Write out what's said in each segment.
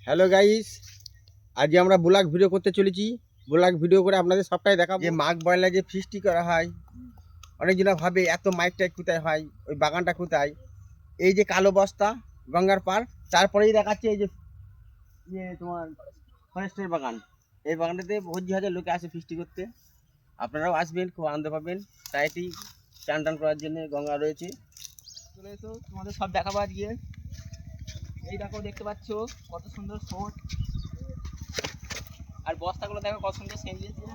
Hello guys, আজ আমরা blog video করতে চলেছি। ব্লগ ভিডিও করে আপনাদের সবটাই দেখাবো। যে মাঘ বয়লা যে ফিস্টি করা হয়, অনেকজনা ভাবে এত মাইকটা কোথায় হয়, ওই বাগানটা কোথায়। এই যে কালো বস্তা গঙ্গার পার, তারপরেই দেখাচ্ছে এই যে তোমার ফরেস্টের বাগান। এই বাগানটাতে ভোজি হাজার লোকে আসে ফিস্টি করতে। আপনারাও আসবেন, খুব আনন্দ পাবেন। তাইটি চান টান করার জন্য গঙ্গা রয়েছে। চলে এসো, তোমাদের সব দেখাবো আজকে। এই দেখো, দেখতে পাচ্ছ কত সুন্দর শোট, আর বস্তাগুলো দেখো কত সুন্দর সেজেছে।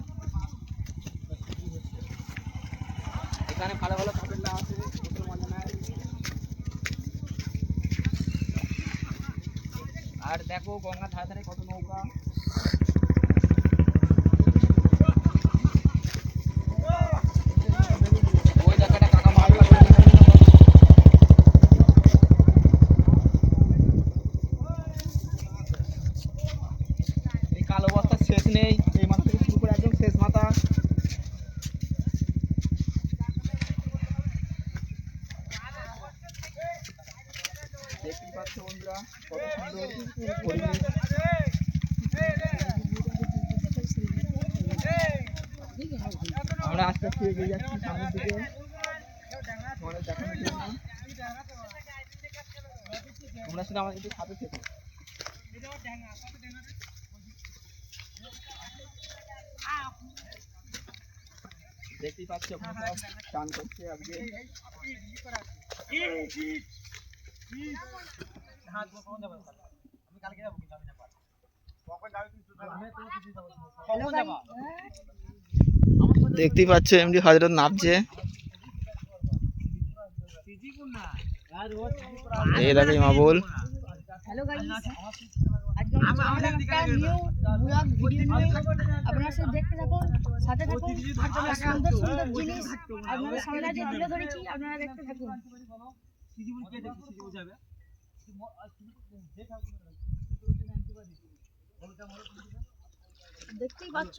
এখানে ভালো ভালো কাপড় আছে, কত মজা নাই। আর দেখো গঙ্গার ধারে ধারে কত নৌকা। ওই জায়গাটা কাকা মাছ লাগবে। এই কালো বস্তার শেষ নেই, এই মাথা থেকে শুরু করে একদম শেষ মাথা। দেখতেই পাচ্ছ বন্ধুরা কত সুন্দর পরিবেশ। আমরা আস্তে আস্তে এগিয়ে যাচ্ছি সামনের দিকে তোমাদের দেখানোর জন্য। তোমরা শুধু আমাদের একটু সাথে থেকো। দেখতেই পাচ্ছ ওখানে সব চান করছে আজকে। দেখতেই পাচ্ছ এমডি হযরত নামছে। এই দেখো মাবুল। হ্যালো গাইস, আজকে আমরা একটা নিউ ব্লগ ভিডিও নিয়ে আপনারা সব দেখতে থাকুন, সাথে থাকুন। সুন্দর সুন্দর জিনিস আপনাদের সামনে আজকে তুলে ধরেছি, আপনারা দেখতে থাকুন। দেখতেই পাচ্ছ।